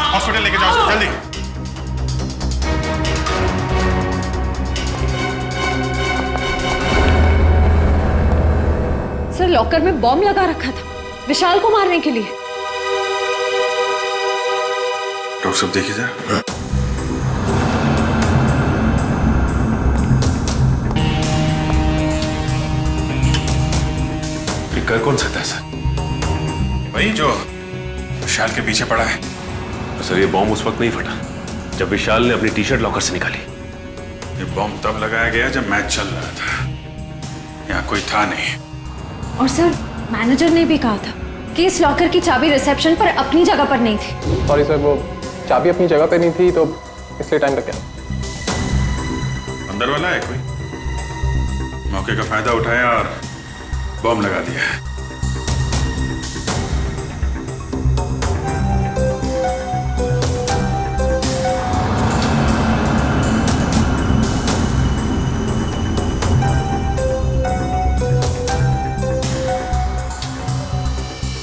Hospital लेके जाओ जल्दी। सर लॉकर में बॉम्ब लगा रखा था विशाल को मारने के लिए। डॉक्टर साहब देखिए जरा। कर कौन सकता है सर? वही जो विशाल के पीछे पड़ा है। सर ये बॉम्ब उस वक्त नहीं फटा जब विशाल ने अपनी टी शर्ट लॉकर से निकाली। ये बॉम्ब तब लगाया गया जब मैच चल रहा था, यहाँ कोई था नहीं। और सर मैनेजर ने भी कहा था कि इस लॉकर की चाबी रिसेप्शन पर अपनी जगह पर नहीं थी। सॉरी सर, वो चाबी अपनी जगह पे नहीं थी तो इसलिए टाइम लग गया। अंदर वाला है कोई, मौके का फायदा उठाया और बॉम्ब लगा दिया।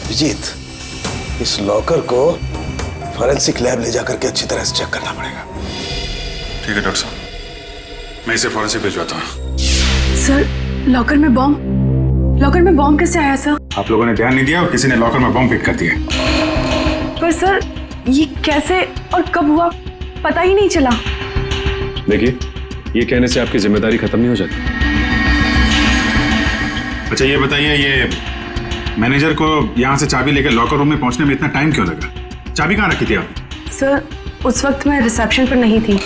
अभिजीत, इस लॉकर को फॉरेंसिक लैब ले जाकर के अच्छी तरह से चेक करना पड़ेगा। ठीक है डॉक्टर साहब, मैं इसे फॉरेंसिक भिजवाता हूँ। सर लॉकर में बॉम्ब कैसे आया सर? आप लोगों ने ध्यान नहीं दिया और किसी ने लॉकर में बॉम्ब फिट कर दिया। पर सर ये कैसे और कब हुआ पता ही नहीं चला। देखिए ये कहने से आपकी जिम्मेदारी खत्म नहीं हो जाती। अच्छा ये बताइए, ये मैनेजर को यहाँ से चाबी लेकर लॉकर रूम में पहुंचने में इतना टाइम क्यों लगा? चाबी कहाँ रखी थी आप? सर उस वक्त मैं रिसेप्शन पर नहीं थी,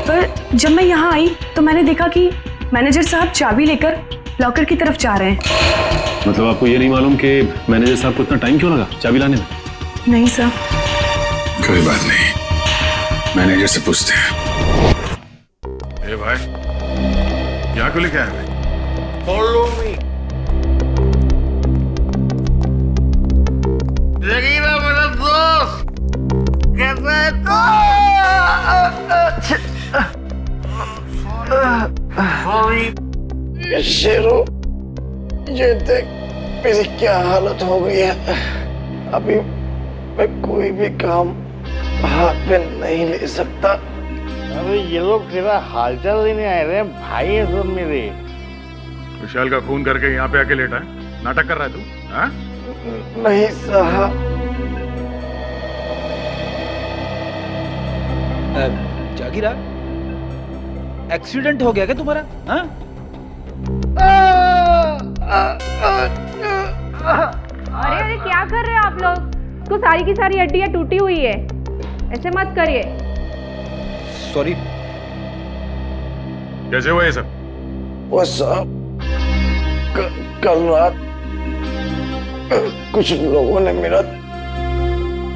पर जब मैं यहाँ आई तो मैंने देखा कि मैनेजर साहब चाबी लेकर लॉकर की तरफ जा रहे हैं। मतलब आपको ये नहीं मालूम कि मैनेजर साहब को इतना टाइम क्यों लगा चाबी लाने में? नहीं सर। कोई बात नहीं, मैनेजर से पूछते हैं। ए भाई, यहाँ को लेके आए भाई? Follow me. जगीरा मेरा दोस्त कैसा है सॉरी शेरू, ये देख मेरी क्या हालत हो गई है। अभी मैं कोई भी काम हाथ में नहीं ले सकता। अरे ये लोग तेरा हालचाल लेने आए रहे भाई है सब मेरे। विशाल का खून करके यहाँ पे आके लेटा है, नाटक कर रहा है तू? हाँ? नहीं साहब। जागीरा, एक्सीडेंट हो गया क्या तुम्हारा? हाँ? अरे अरे क्या कर रहे हो आप लोग? तो सारी की सारी हड्डियां टूटी हुई है, ऐसे मत करिए। सॉरी। कैसे हुआ ये सब? वो साहब कल रात कुछ लोगों ने मेरा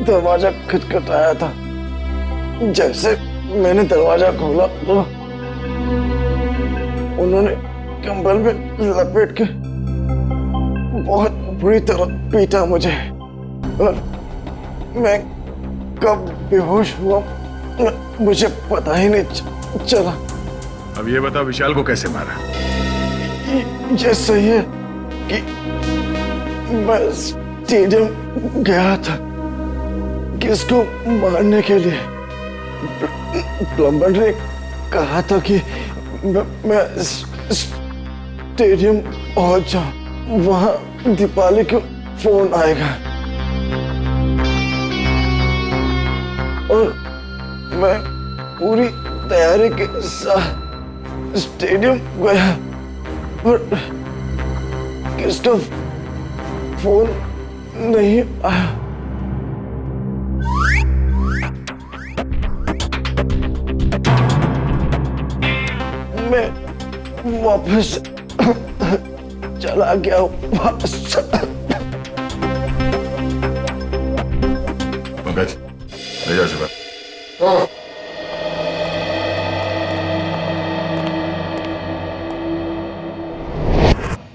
दरवाजा खटखटाया था। जैसे मैंने दरवाजा खोला तो उन्होंने कंबल में लपेट के बहुत बुरी तरह पीटा मुझे और मैं कब बेहोश हुआ मुझे पता ही नहीं चला। अब ये बता विशाल को कैसे मारा? ये सही है कि मैं स्टेडियम गया था किसको मारने के लिए। प्लम्बर ने कहा था कि मैं स्टेडियम पहुंच जाऊं, वहां दीपाली को फोन आएगा और मैं पूरी तैयारी के साथ स्टेडियम गया और किसका फोन नहीं आया। मैं वापस चला गया वापस। पंकज ले जाओ सुबह।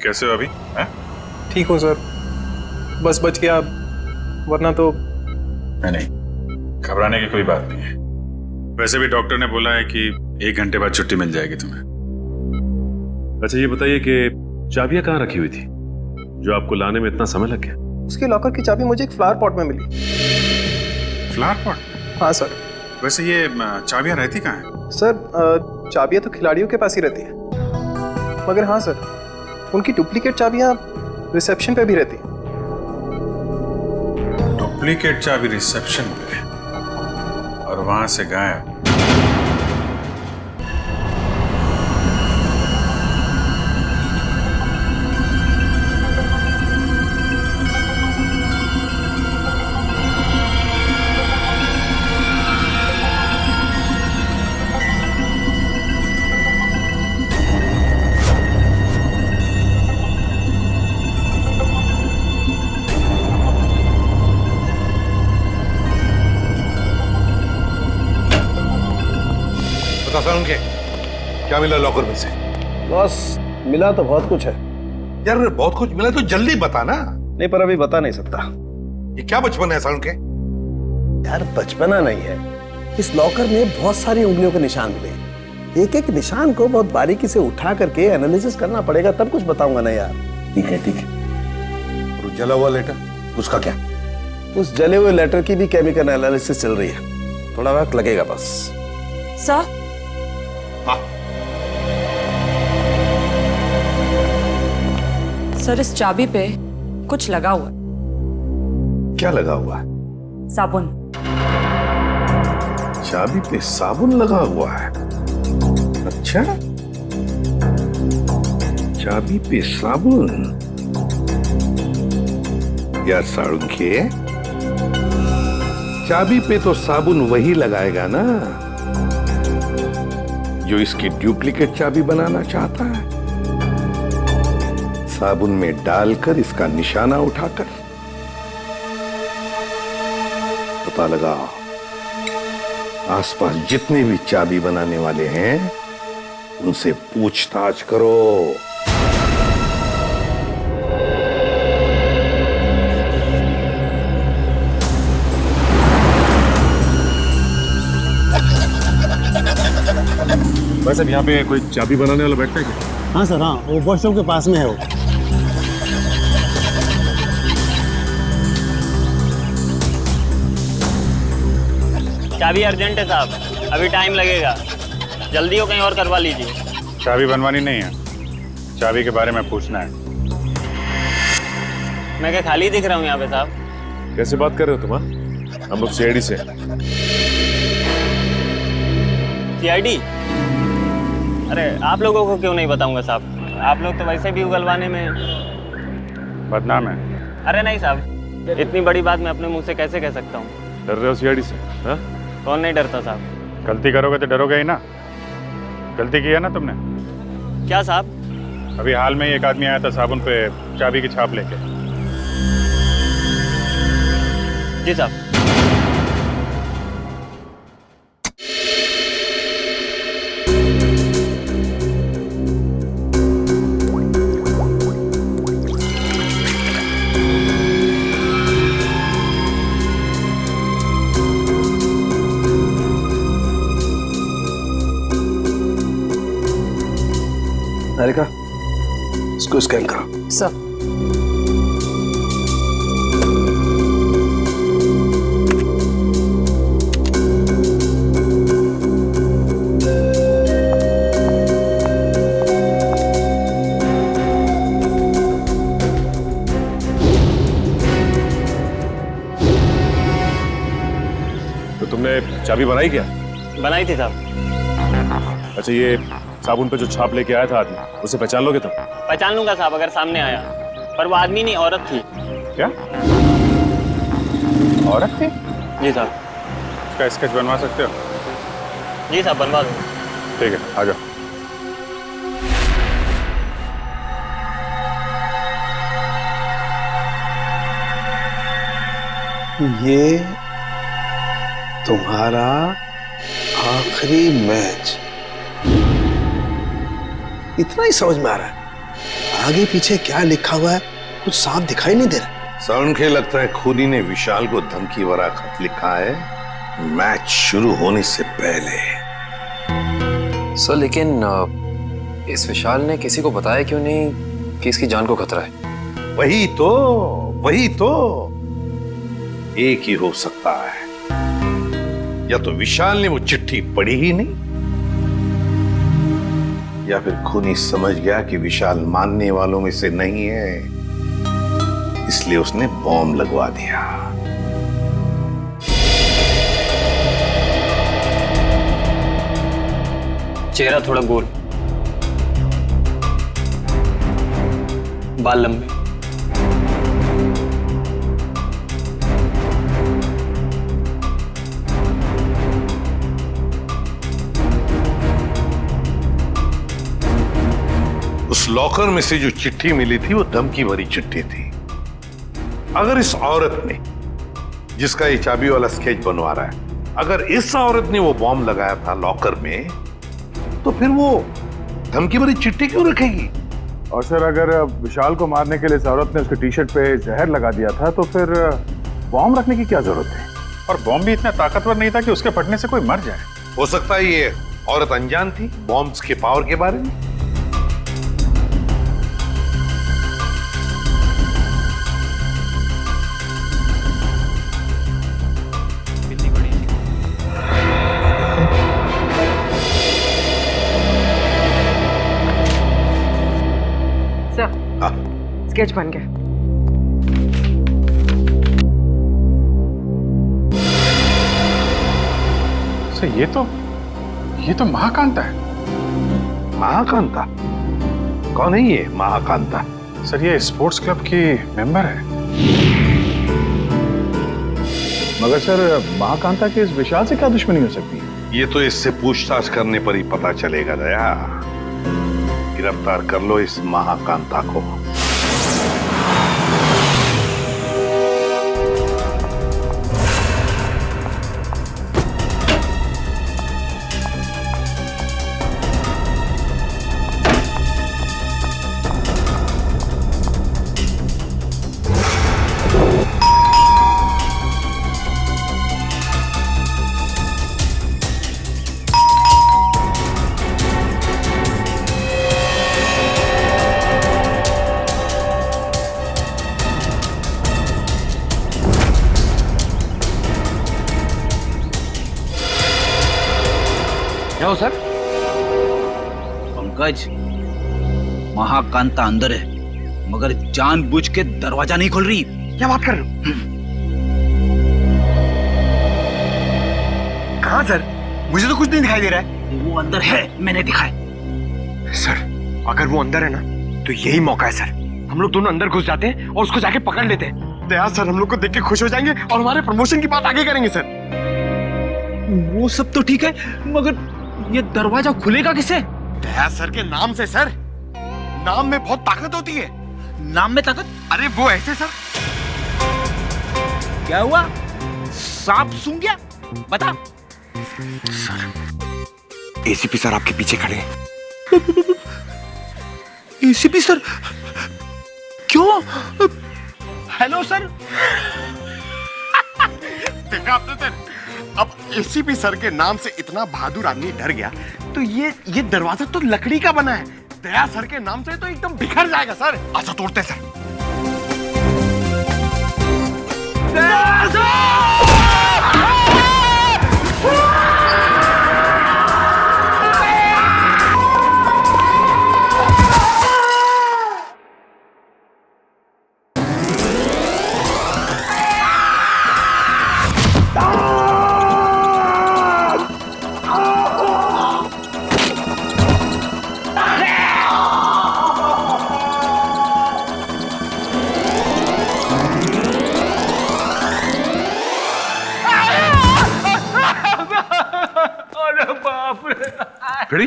कैसे हो अभी? ठीक हूँ सर, बस बच गया, वरना तो। नहीं, घबराने की कोई बात नहीं है। वैसे भी डॉक्टर ने बोला है कि 1 घंटे बाद छुट्टी मिल जाएगी तुम्हें। अच्छा ये बताइए कि चाबियां कहाँ रखी हुई थी? जो आपको लाने में इतना समय लग गया? उसके लॉकर की चाबी मुझे एक फ्लावर पॉट में मिली। Flower pot? हाँ सर। वैसे ये चाबियां रहती कहाँ हैं? सर चाबियां तो खिलाड़ियों के पास ही रहती है, मगर हाँ सर, उनकी डुप्लीकेट चाबियां रिसेप्शन पे भी रहती हैं। डुप्लीकेट चाबी रिसेप्शन पे और वहां से गायब। उनके क्या मिला लॉकर में से? बॉस मिला तो बहुत कुछ है। यार बहुत कुछ मिला तो जल्दी बता ना। नहीं, पर अभी बता नहीं सकता। ये क्या बचपन है सारुण के? यार बचपना नहीं है, इस लॉकर में बहुत सारी उंगलियों के निशान मिले। एक एक निशान को बहुत बारीकी से उठा करके एनालिसिस करना पड़ेगा, तब कुछ बताऊंगा ना यार। ठीक है ठीक है। और जला हुआ लेटर उसका क्या? उस जले हुए लेटर की भी केमिकल एनालिसिस चल रही है, थोड़ा वक्त लगेगा बस। सर सर, इस चाबी पे कुछ लगा हुआ है। क्या लगा हुआ है? साबुन। चाबी पे साबुन लगा हुआ है? अच्छा, चाबी पे साबुन। यार सारुण के, चाबी पे तो साबुन वही लगाएगा ना जो इसकी डुप्लीकेट चाबी बनाना चाहता है। साबुन में डालकर इसका निशाना उठाकर पता लगाओ। आसपास जितने भी चाबी बनाने वाले हैं उनसे पूछताछ करो। वैसे यहाँ पे कोई चाबी बनाने वाला बैठता है क्या? हाँ सर, हाँ, वो वॉशरूम के पास में है वो। चाबी अर्जेंट है साहब, अभी टाइम लगेगा, जल्दी हो कहीं और करवा लीजिए। चाबी बनवानी नहीं है, चाबी के बारे में पूछना है। मैं क्या खाली दिख रहा हूँ यहाँ पे साहब? कैसे बात कर रहे हो तुम? हम लोग सीआईडी से। सीआईडी? अरे आप लोगों को क्यों नहीं बताऊंगा साहब, आप लोग तो वैसे भी उगलवाने में बदनाम है। अरे नहीं साहब, इतनी बड़ी बात मैं अपने मुंह से कैसे कह सकता हूँ? डर रहे हो सीआईडी से? हाँ? कौन नहीं डरता साहब? गलती करोगे तो डरोगे ही ना। गलती की है ना तुमने? क्या साहब? अभी हाल में ही एक आदमी आया था साबुन पे चाबी की छाप लेके। जी साहब। हारिका, इसको स्कैन करो। सर। तो तुमने चाबी बनाई क्या? बनाई थी साहब। अच्छा, ये साबुन पे जो छाप लेके आया था आदमी, उसे पहचान लोगे तुम? पहचान लूंगा साहब अगर सामने आया, पर वो आदमी नहीं औरत थी। क्या औरत थी? जी साहब। इसका स्केच बनवा सकते हो? जी साहब, बनवा दूंगा। ठीक है, आ जाओ। ये तुम्हारा आखिरी मैच, इतना ही समझ में आ रहा है। आगे पीछे क्या लिखा हुआ है कुछ साफ दिखाई नहीं दे रहा। सारुण के लगता है खूनी ने विशाल को धमकी भरा खत लिखा है मैच शुरू होने से पहले। सर, लेकिन इस विशाल ने किसी को बताया क्यों नहीं कि इसकी जान को खतरा है? वही तो एक ही हो सकता है, या तो विशाल ने वो चिट्ठी पढ़ी ही नहीं, या फिर खूनी समझ गया कि विशाल मानने वालों में से नहीं है, इसलिए उसने बॉम्ब लगवा दिया। चेहरा थोड़ा गोल, बाल लंबे, उस लॉकर में से जो चिट्ठी मिली थी वो धमकी भरी चिट्ठी थी। अगर इस औरत ने, जिसका ये चाबी वाला स्केच बनवा रहा है, अगर इस औरत ने वो बॉम्ब लगाया था लॉकर में, तो फिर वो धमकी भरी चिट्ठी क्यों रखेगी? और सर अगर विशाल को मारने के लिए इस औरत ने उसके टी शर्ट पे जहर लगा दिया था, तो फिर बॉम्ब रखने की क्या जरूरत है? और बॉम्ब भी इतना ताकतवर नहीं था कि उसके फटने से कोई मर जाए। हो सकता है ये औरत अनजान थी बॉम्ब्स के पावर के बारे में। स्केच बन गया। सर ये तो महाकांता है। महाकांता? कौन है ये महाकांता? सर ये स्पोर्ट्स क्लब की मेंबर है। मगर सर महाकांता के इस विशाल से क्या दुश्मनी हो सकती है? ये तो इससे पूछताछ करने पर ही पता चलेगा दया। गिरफ्तार कर लो इस महाकांता को। क्या हो सर? पंकज, महाकांता अंदर है, मगर जानबूझ के दरवाजा नहीं खोल रही। क्या बात कर रहे हो? कहाँ सर? मुझे तो कुछ नहीं दिखाई दे रहा है। वो अंदर है, मैंने दिखा है। सर अगर वो अंदर है ना, तो यही मौका है सर। हम लोग दोनों अंदर घुस जाते हैं और उसको जाके पकड़ लेते हैं। दया सर हम लोग को देख के खुश हो जाएंगे और हमारे प्रमोशन की बात आगे करेंगे सर। वो सब तो ठीक है, मगर ये दरवाजा खुलेगा किसे? दया सर के नाम से सर। नाम में बहुत ताकत होती है। नाम में ताकत? अरे वो ऐसे सर। क्या हुआ? सांप सूंघ गया? बता। सर एसीपी सर आपके पीछे खड़े हैं। ACP sir? क्यों? Hello sir. देखा आपने सर, अब एसीपी सर के नाम से इतना बहादुर आदमी डर गया, तो ये दरवाजा तो लकड़ी का बना है। दया सर के नाम से तो एकदम बिखर जाएगा सर। अच्छा तोड़ते सर। दया सर! फिर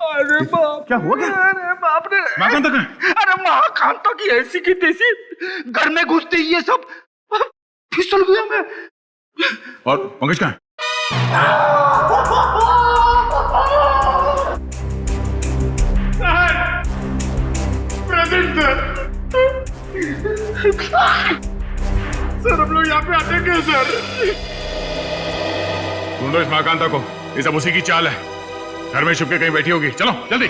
अरे बाप, क्या हुआ? क्या? अरे बाप रे! महाकांता कहाँ है? अरे महाकांता की ऐसी की तैसी घर में घुसते ही ये सब फिसल गया मैं। और पंकज कहाँ है? प्रेजेंट सर हम लोग यहाँ पे आते क्यों सर? ढूंढो इस महाकांता को, ये सब उसी की चाल है। घर में छुप के कहीं बैठी होगी। चलो जल्दी।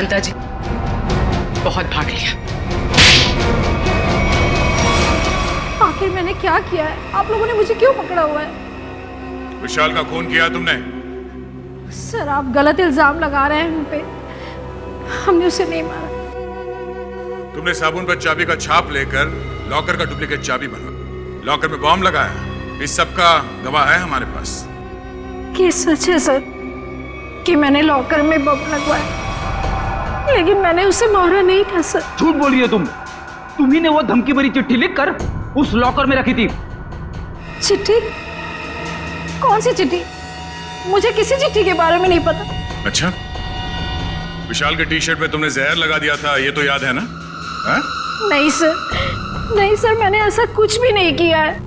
हवलदार जी, बहुत भाग लिया। आखिर मैंने क्या किया है? आप लोगों ने मुझे क्यों पकड़ा हुआ है? विशाल का खून किया तुमने? सर, आप गलत इल्जाम लगा रहे हैं हम पे। हमने उसे नहीं मारा। तुमने साबुन पर चाबी का छाप लेकर लॉकर का डुप्लीकेट चाबी बना, लॉकर में बॉम्ब लगाया। इस सब का गवाह है हमारे पास। ये सच है सर कि मैंने लॉकर में बम लगवाया, लेकिन मैंने उसे मारा नहीं था सर। झूठ बोलिए तुम। तुम्ही ने वो धमकी भरी चिट्ठी लिखकर उस लॉकर में रखी थी। चिट्ठी? कौन सी चिट्ठी? मुझे किसी चिट्ठी के बारे में नहीं पता। अच्छा, विशाल के टी शर्ट में तुमने जहर लगा दिया था, ये तो याद है ना? हा? नहीं सर, नहीं सर, मैंने ऐसा कुछ भी नहीं किया है।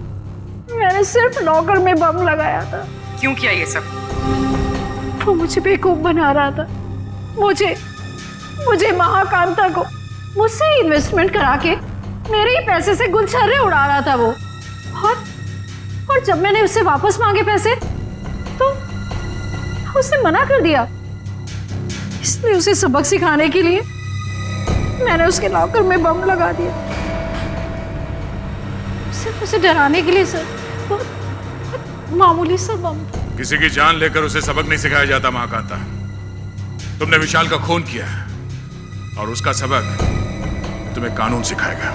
मैंने सिर्फ लॉकर में बम लगाया था। क्यों किया ये सब? वो मुझे बेवकूफ बना रहा था। मुझे महाकांता को मुझसे इन्वेस्टमेंट करा के मेरे ही पैसे से गुलछर्रे उड़ा रहा था वो। और जब मैंने उससे वापस मांगे पैसे तो उसने मना कर दिया। इसलिए उसे सबक सिखाने के लिए मैंने उसके लॉकर में बम लगा दिया, सिर्फ उसे डराने के लिए सर। बहुत मामूली सा बम। किसी की जान लेकर उसे सबक नहीं सिखाया जाता महाकांता। तुमने विशाल का खून किया और उसका सबक तुम्हें कानून सिखाएगा।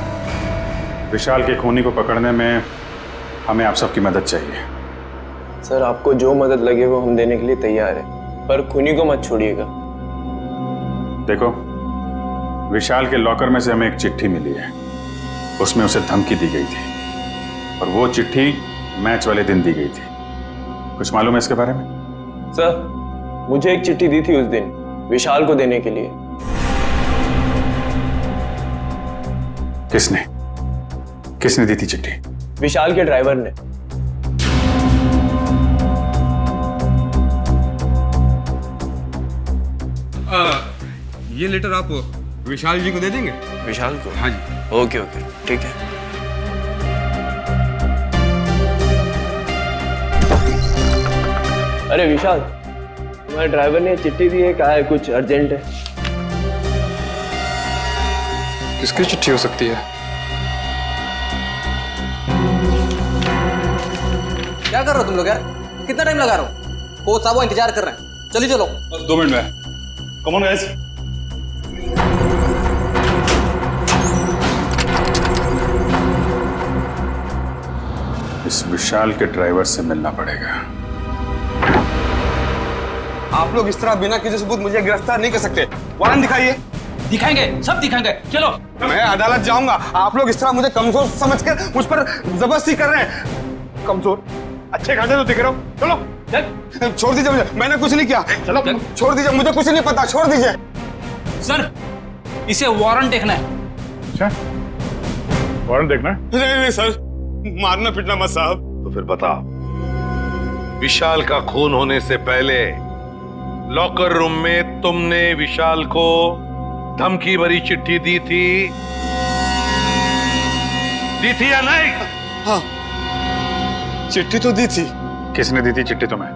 विशाल के खूनी को पकड़ने में हमें आप सबकी मदद चाहिए। सर, आपको जो मदद लगे वो हम देने के लिए तैयार हैं, पर खूनी को मत छोड़िएगा। देखो, विशाल के लॉकर में से हमें एक चिट्ठी मिली है। उसमें उसे धमकी दी गई थी और वो चिट्ठी मैच वाले दिन दी गई थी। कुछ मालूम है इसके बारे में? सर, मुझे एक चिट्ठी दी थी उस दिन विशाल को देने के लिए। किसने दी थी चिट्ठी? विशाल के ड्राइवर ने। ये लेटर आप विशाल जी को दे देंगे? विशाल को? हाँ जी। ओके, ठीक है। अरे विशाल, तुम्हारे ड्राइवर ने चिट्ठी दी है, कहा है कुछ अर्जेंट है। किसकी चिट्ठी हो सकती है? क्या कर रहे हो तुम लोग यार? कितना टाइम लगा रहे हो? कोच साहब इंतजार कर रहे हैं। चलिए चलो। बस 2 मिनट में। Come on guys. इस विशाल के ड्राइवर से मिलना पड़ेगा। आप लोग इस तरह बिना किसी सबूत मुझे गिरफ्तार नहीं कर सकते। वारंट दिखाइए। दिखाएंगे, सब दिखाएंगे। चलो। मैं अदालत जाऊंगा। आप लोग इस तरह मुझे कमजोर समझकर मुझ पर जबरदस्ती कर रहे हैं। कमजोर? अच्छे खासे तो दिख रहे हो। चलो छोड़ दीजिए मुझे, मैंने कुछ नहीं किया। चलो छोड़ दीजिए, मुझे कुछ नहीं पता, छोड़ दीजिए। सर, इसे वारंट देखना है। अच्छा, वारंट देखना है? नहीं सर, मारना पीटना मत साहब। तो फिर बताओ, विशाल का खून होने से पहले लॉकर रूम में तुमने विशाल को धमकी भरी चिट्ठी दी थी या नहीं? हाँ, चिट्ठी तो दी थी। किसने दी थी चिट्ठी तुम्हें?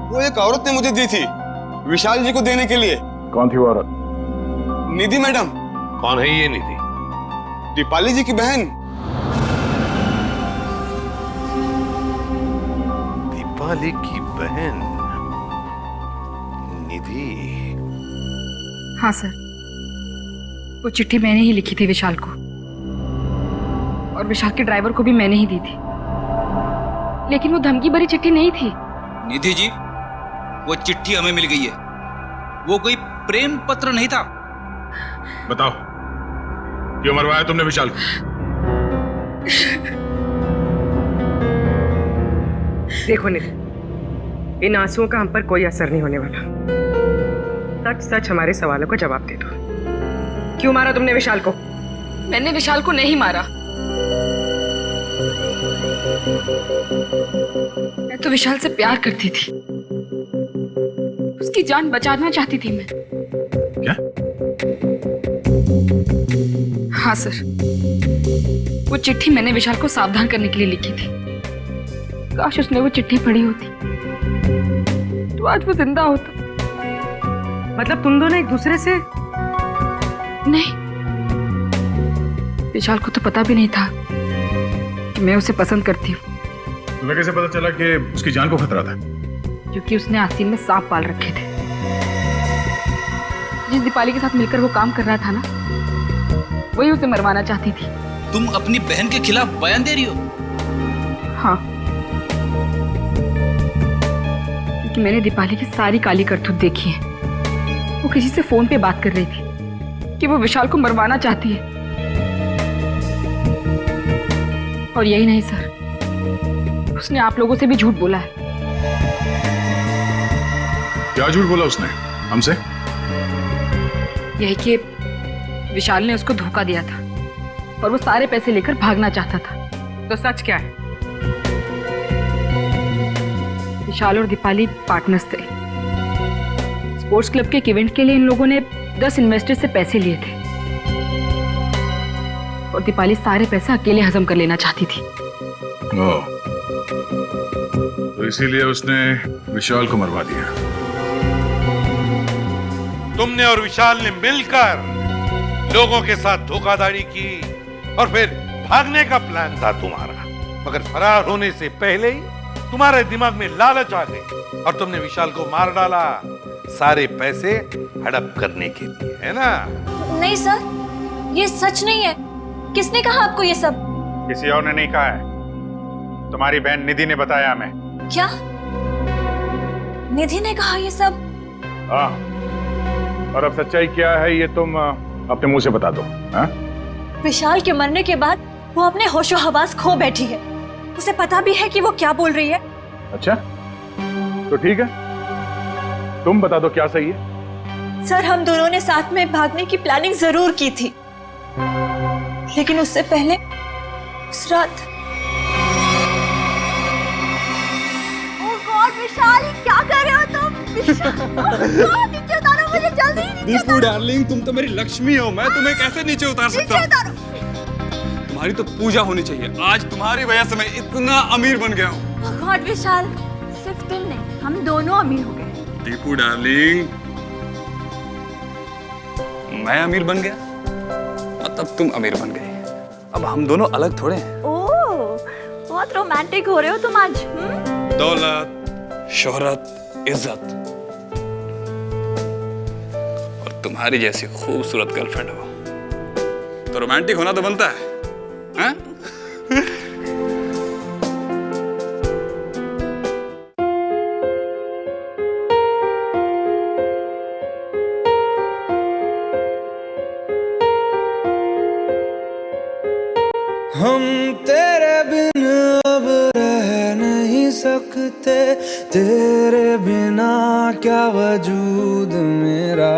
वो एक औरत ने मुझे दी थी विशाल जी को देने के लिए। कौन थी वो औरत? निधि मैडम। कौन है ये निधि? दीपाली जी की बहन। दीपाली की बहन निधि? हाँ सर, वो चिट्ठी मैंने ही लिखी थी विशाल को, और विशाल के ड्राइवर को भी मैंने ही दी थी। लेकिन वो धमकी भरी चिट्ठी नहीं थी। निधि जी, वो चिट्ठी हमें मिल गई है। वो कोई प्रेम पत्र नहीं था। बताओ, क्यों मरवाया तुमने विशाल को? देखो निधि, इन आंसुओं का हम पर कोई असर नहीं होने वाला। सच सच हमारे सवालों का जवाब दे दो। क्यों मारा तुमने विशाल को? मैंने विशाल को नहीं मारा। मैं तो विशाल से प्यार करती थी, उसकी जान बचाना चाहती थी मैं। क्या? हाँ सर, वो चिट्ठी मैंने विशाल को सावधान करने के लिए लिखी थी। काश उसने वो चिट्ठी पढ़ी होती तो आज वो जिंदा होता। मतलब तुम दोनों एक दूसरे से नहीं, विशाल को तो पता भी नहीं था कि मैं उसे पसंद करती हूँ। तुम्हें कैसे पता चला कि उसकी जान को खतरा था? क्योंकि उसने आसीन में सांप पाल रखे थे। जिस दीपाली के साथ मिलकर वो काम कर रहा था ना, वही उसे मरवाना चाहती थी। तुम अपनी बहन के खिलाफ बयान दे रही हो? हाँ, क्योंकि मैंने दीपाली की सारी काली करतूत देखी है। वो किसी से फोन पे बात कर रही थी कि वो विशाल को मरवाना चाहती है। और यही नहीं सर, उसने आप लोगों से भी झूठ बोला है। क्या झूठ बोला उसने हमसे? यही कि विशाल ने उसको धोखा दिया था और वो सारे पैसे लेकर भागना चाहता था। तो सच क्या है? विशाल और दीपाली पार्टनर्स थे। स्पोर्ट्स क्लब के एक इवेंट के लिए इन लोगों ने 10 इन्वेस्टर से पैसे लिए थे और दीपाली सारे पैसे अकेले हजम कर लेना चाहती थी। तो इसीलिए उसने विशाल को मरवा दिया। तुमने और विशाल ने मिलकर लोगों के साथ धोखाधड़ी की और फिर भागने का प्लान था तुम्हारा, मगर फरार होने से पहले ही तुम्हारे दिमाग में लालच आ गई और तुमने विशाल को मार डाला, सारे पैसे हड़प करने के लिए, है ना? नहीं सर, ये सच नहीं है। किसने कहा आपको ये सब? किसी और ने नहीं कहा है, तुम्हारी बहन निधि ने बताया हमें। क्या? निधि ने कहा ये सब? हाँ, और अब सच्चाई क्या है ये तुम अपने मुंह से बता दो। हाँ? विशाल के मरने के बाद वो अपने होशो हवास खो बैठी है। उसे पता भी है कि वो क्या बोल रही है। अच्छा, तो ठीक है, तुम बता दो क्या सही है। सर, हम दोनों ने साथ में भागने की प्लानिंग जरूर की थी, लेकिन उससे पहले उस रात। ओह गॉड विशाल, क्या कर रहे हो तुम? नीचे उतारो मुझे जल्दी। दीपू डार्लिंग, तुम तो मेरी लक्ष्मी हो, मैं तुम्हें कैसे नीचे उतार सकता हूँ? तुम्हारी तो पूजा होनी चाहिए। आज तुम्हारी वजह से मैं इतना अमीर बन गया हूँ। ओह गॉड विशाल, सिर्फ तुम नहीं, हम दोनों अमीर हो गए। दीपू डार्लिंग, मैं अमीर बन गया तब तुम अमीर बन गई। अब हम दोनों अलग थोड़े हैं। ओह, बहुत रोमांटिक हो रहे हो तुम आज। दौलत, शोहरत, इज्जत और तुम्हारी जैसी खूबसूरत गर्लफ्रेंड हो तो रोमांटिक होना तो बनता है, हैं? हम तेरे बिन अब रह नहीं सकते, तेरे बिना क्या वजूद मेरा।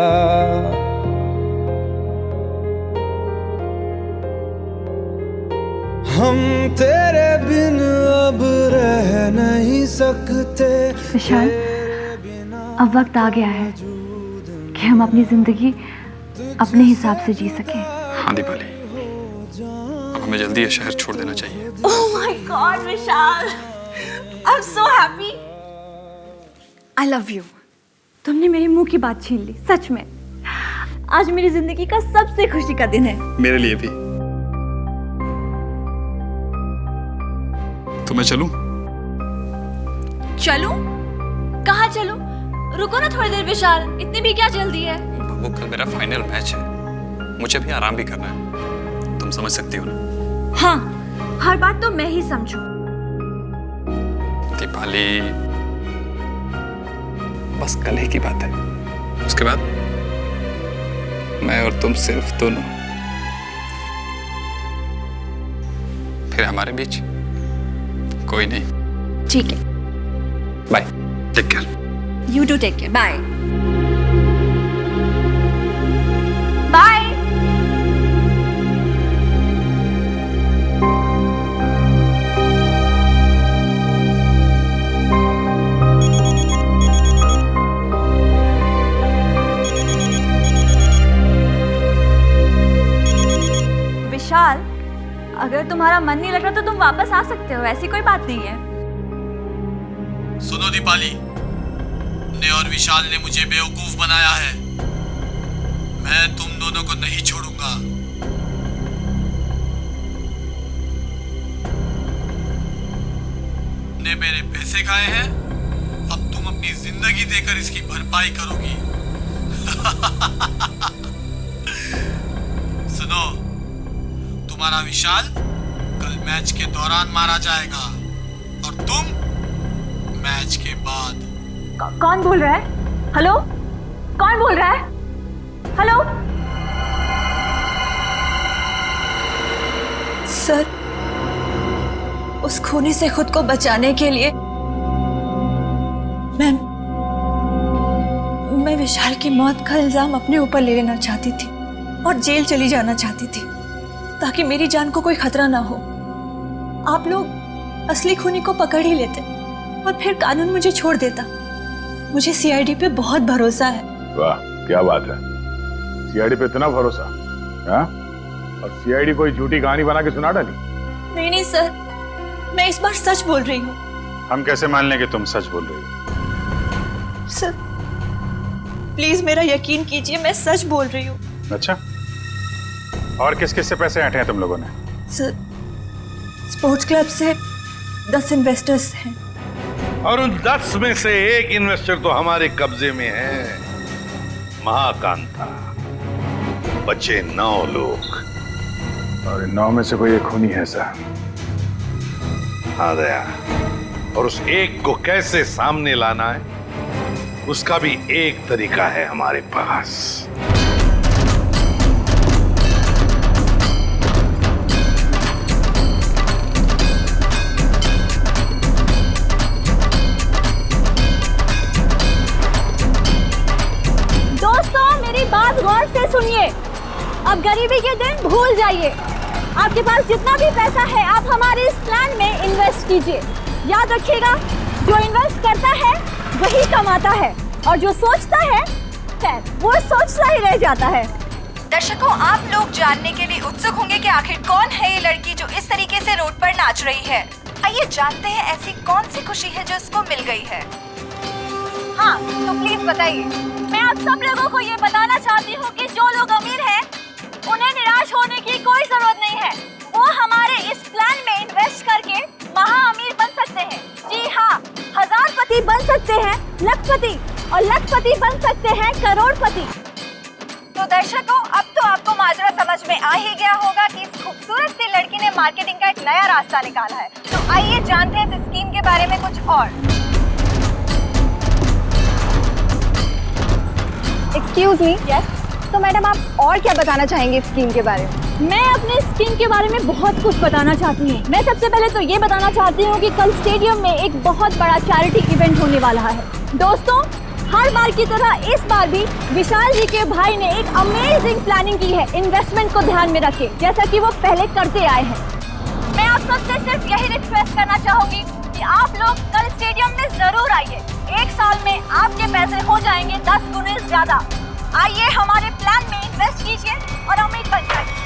हम तेरे बिन अब रह नहीं सकते। विशाल, अब वक्त आ गया है कि हम अपनी जिंदगी अपने हिसाब से जी सकें। हाँ दीपाली, अब हमें जल्दी ये शहर छोड़ देना चाहिए। Oh my God, Vishal, I'm so happy. I love you. तुमने मेरे मुंह की बात छीन ली, सच में। आज मेरी जिंदगी का सबसे खुशी का दिन है। मेरे लिए भी। तो मैं चलूं? चलूं? कहाँ चलूं? रुको ना थोड़ी देर विशाल, इतनी भी क्या जल्दी है? बाबू, कल मेरा फाइनल मैच है, मुझे भी आराम भी करना है, तुम समझ सकती हो ना? हाँ, हर बात तो मैं ही समझूं। दीपाली, बस कल ही की बात है, उसके बाद मैं और तुम सिर्फ दोनों, फिर हमारे बीच कोई नहीं। ठीक है, bye, take care. You do take care, bye bye. Vishal, अगर तुम्हारा मन नहीं लग रहा तो तुम वापस आ सकते हो, ऐसी कोई बात नहीं है। सुनो दीपाली, तुमने और विशाल ने मुझे बेवकूफ बनाया है। मैं तुम दोनों को नहीं छोड़ूंगा। ने मेरे पैसे खाए हैं, अब तुम अपनी जिंदगी देकर इसकी भरपाई करोगी। सुनो, तुम्हारा विशाल कल मैच के दौरान मारा जाएगा और तुम मैच के बाद। कौन बोल रहा है? हेलो, कौन बोल रहा है? हेलो सर, उस खूनी से खुद को बचाने के लिए मैं विशाल की मौत का इल्जाम अपने ऊपर ले लेना चाहती थी और जेल चली जाना चाहती थी ताकि मेरी जान को कोई खतरा ना हो। आप लोग असली खूनी को पकड़ ही लेते और फिर कानून मुझे छोड़ देता। मुझे सीआईडी पे बहुत भरोसा है। वाह, क्या बात है, सीआईडी पे इतना भरोसा? हाँ? और सीआईडी कोई झूठी कहानी बना के सुना डाली? नहीं सर, मैं इस बार सच बोल रही हूँ। हम कैसे मान लें कि तुम सच बोल रही हो? सर प्लीज मेरा यकीन कीजिए, मैं सच बोल रही हूँ। अच्छा, और किस किस से पैसे ऐंठे हैं तुम लोगों ने? सर स्पोर्ट्स क्लब से 10 इन्वेस्टर्स हैं। और उन 10 में से एक इन्वेस्टर तो हमारे कब्जे में है, महाकांता। बचे 9 लोग और 9 में से कोई एक खूनी है सर। हाँ दया, और उस एक को कैसे सामने लाना है उसका भी एक तरीका है हमारे पास। दोस्तों मेरी बात गौर से सुनिए। अब गरीबी के दिन भूल जाइए। आपके पास जितना भी पैसा है आप हमारे इस प्लान में इन्वेस्ट कीजिए। याद रखिएगा, जो इन्वेस्ट करता है वही कमाता है और जो सोचता है खैर वो सोचता ही रह जाता है। दर्शकों, आप लोग जानने के लिए उत्सुक होंगे कि आखिर कौन है ये लड़की जो इस तरीके से रोड पर नाच रही है। आइए जानते हैं ऐसी कौन सी खुशी है जो इसको मिल गई है। हाँ तो प्लीज बताइए। मैं आप सब लोगों को ये बताना चाहती हूँ कि जो लोग अमीर हैं उन्हें निराश होने की कोई जरूरत नहीं है। वो हमारे इस प्लान में इन्वेस्ट करके महा अमीर बन सकते हैं। जी हाँ, हजारपति बन सकते हैं, लखपति, और लखपति बन सकते हैं करोड़पति। तो दर्शकों, अब तो आपको माजरा समझ में आ ही गया होगा कि इस खूबसूरत सी लड़की ने मार्केटिंग का एक नया रास्ता निकाला है। तो आइए जानते हैं इस स्कीम के बारे में कुछ और। Excuse me. यस, तो मैडम आप और क्या बताना चाहेंगे इस स्कीम के बारे में? मैं अपने स्कीम के बारे में बहुत कुछ बताना चाहती हूँ। मैं सबसे पहले तो ये बताना चाहती हूँ कि कल स्टेडियम में एक बहुत बड़ा चैरिटी इवेंट होने वाला है। दोस्तों, हर बार की तरह इस बार भी विशाल जी के भाई ने एक अमेजिंग प्लानिंग की है इन्वेस्टमेंट को ध्यान में रखे, जैसा कि वो पहले करते आए हैं। मैं आप सबसे सिर्फ यही रिक्वेस्ट करना चाहूंगी कि आप लोग कल स्टेडियम में जरूर आइए। 1 साल में आपके पैसे हो जाएंगे 10 गुने ज्यादा। आइए हमारे प्लान में इन्वेस्ट कीजिए और अमीर बन जाइए।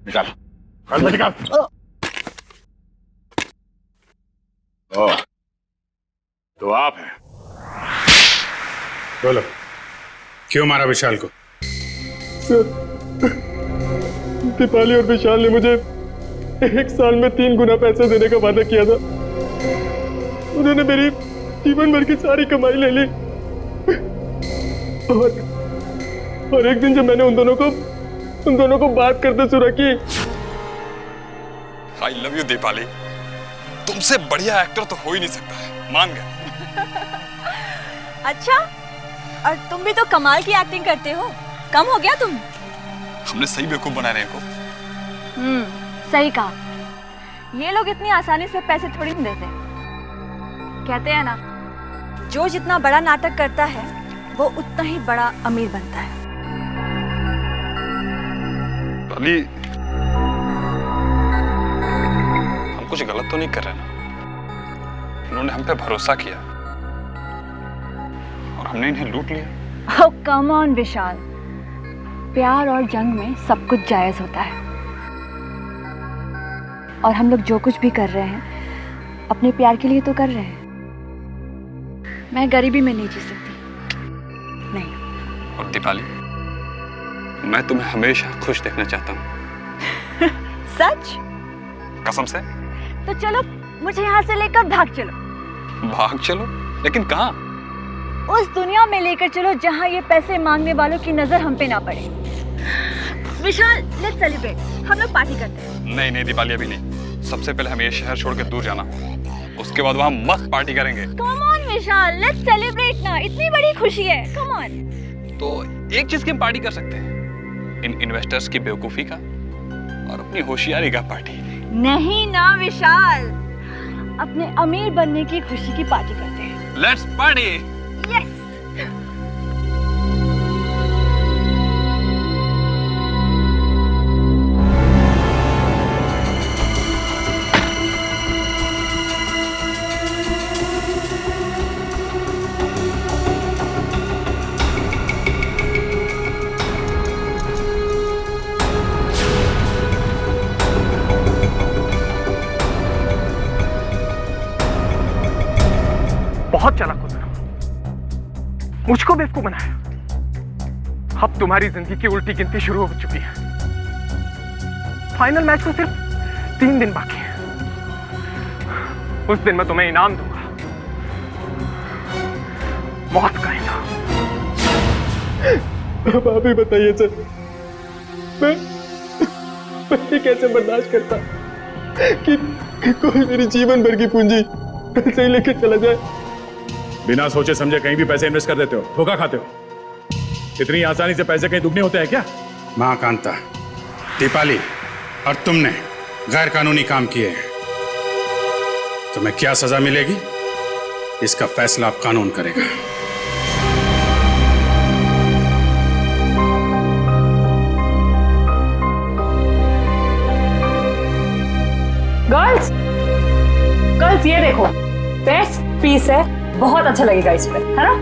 निकाल पैसे निकाल। ओ, तो आप हैं। बोलो, क्यों मारा विशाल को? दीपाली और विशाल ने मुझे 1 साल में 3 गुना पैसे देने का वादा किया था। उन्होंने मेरी जीवन भर की सारी कमाई ले ली। और एक दिन जब मैंने उन दोनों को बात करते सुना कि आई लव यू दीपाली, तुमसे बढ़िया एक्टर तो हो ही नहीं सकता है, मान गए। अच्छा, और तुम भी तो कमाल की एक्टिंग करते हो, कम हो गया तुम? हमने सही बेवकूफ बना रहे को। सही कहा। ये लोग इतनी आसानी से पैसे थोड़ी नहीं देते। कहते हैं ना, जो जितना बड़ा नाटक करता है वो उतना ही बड़ा अमीर बनता है। दीपाली, हम कुछ गलत तो नहीं कर रहे ना? उन्होंने हम पे भरोसा किया और हमने इन्हें लूट लिया। ओह कम ऑन विशाल, प्यार और जंग में सब कुछ जायज होता है। और हम लोग जो कुछ भी कर रहे हैं अपने प्यार के लिए तो कर रहे हैं। मैं गरीबी में नहीं जी सकती, नहीं। और दीपाली, मैं तुम्हें हमेशा खुश देखना चाहता हूँ। सच? कसम से। तो चलो मुझे यहाँ से लेकर भाग चलो। भाग चलो? लेकिन कहाँ? उस दुनिया में लेकर चलो जहाँ ये पैसे मांगने वालों की नजर हम पे ना पड़े। विशाल, लेट्स सेलिब्रेट, हम लोग पार्टी करते हैं। नहीं नहीं दीपाली, अभी नहीं। सबसे पहले हमें ये शहर छोड़ के दूर जाना, उसके बाद वहाँ मस्त पार्टी करेंगे। Come on Vishal, let's celebrate ना, इतनी बड़ी खुशी है, कम ऑन। तो एक चीज की हम पार्टी कर सकते हैं, इन इन्वेस्टर्स की बेवकूफी का और अपनी होशियारी का पार्टी। नहीं ना विशाल, अपने अमीर बनने की खुशी की पार्टी करते हैं। Let's party. यस। बहुत चालाक हो तुम, मुझको बेवकूफ बनाया। अब तुम्हारी जिंदगी की उल्टी गिनती शुरू हो चुकी है। फाइनल मैच को सिर्फ 3 दिन बाकी है। उस दिन मैं तुम्हें इनाम दूंगा, मौत का इनाम। अब आप ही बताइए सर, मैं ये कैसे बर्दाश्त करता कि कोई मेरी जीवन भर की पूंजी पैसे ही लेके चला जाए। बिना सोचे समझे कहीं भी पैसे इन्वेस्ट कर देते हो, धोखा खाते हो। इतनी आसानी से पैसे कहीं दुगने होते हैं क्या? मां कांता, दीपाली और तुमने गैर कानूनी काम किए हैं। तुम्हें क्या सजा मिलेगी, इसका फैसला अब कानून करेगा। गर्ल्स ये देखो, बेस्ट पीस है, बहुत अच्छा लगेगा इस पे, है ना?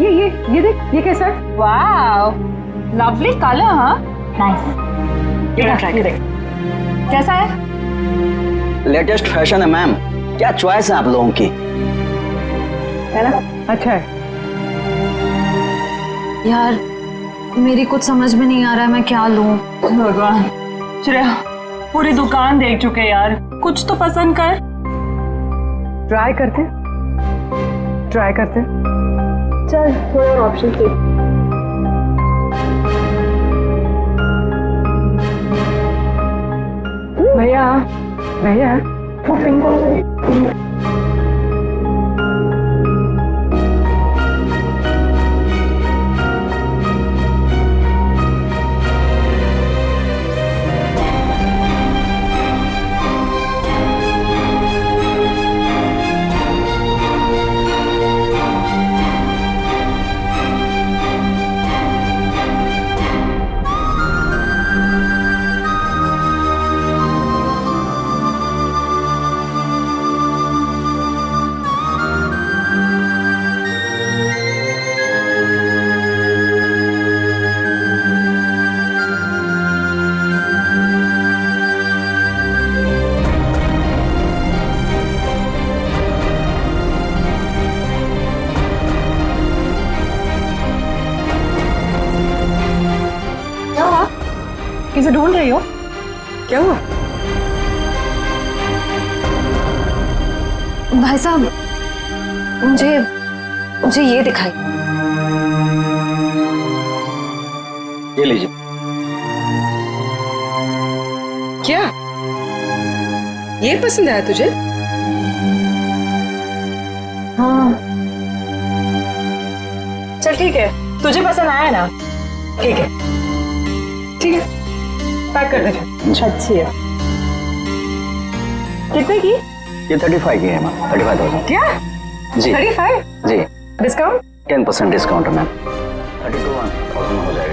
ये देख, ये कैसा है? वाव, लवली कलर। हाँ, नाइस। ये ट्राई देख, कैसा है? लेटेस्ट फैशन है मैम, क्या चॉइस है आप लोगों की, है ना? अच्छा है यार, मेरी कुछ समझ में नहीं आ रहा है मैं क्या लूं। भगवान, श्रेया पूरी दुकान देख चुके यार, कुछ तो पसंद कर। ट्राई करते चल, थोड़े और ऑप्शन थे। भैया वो पिंक वाला किसे ढूंढ रही हो? क्या हुआ? भाई साहब, मुझे ये दिखाई। ये लीजिए। क्या ये पसंद आया तुझे? हाँ। चल ठीक है, तुझे पसंद आया ना? ठीक है, ठीक है, पैक कर दे। अच्छी है। कितने की? ये 35 की है मैम, 35,000। क्या? जी 35? जी। डिस्काउंट? 10% डिस्काउंट है मैम, 32,000 में हो जाएगा।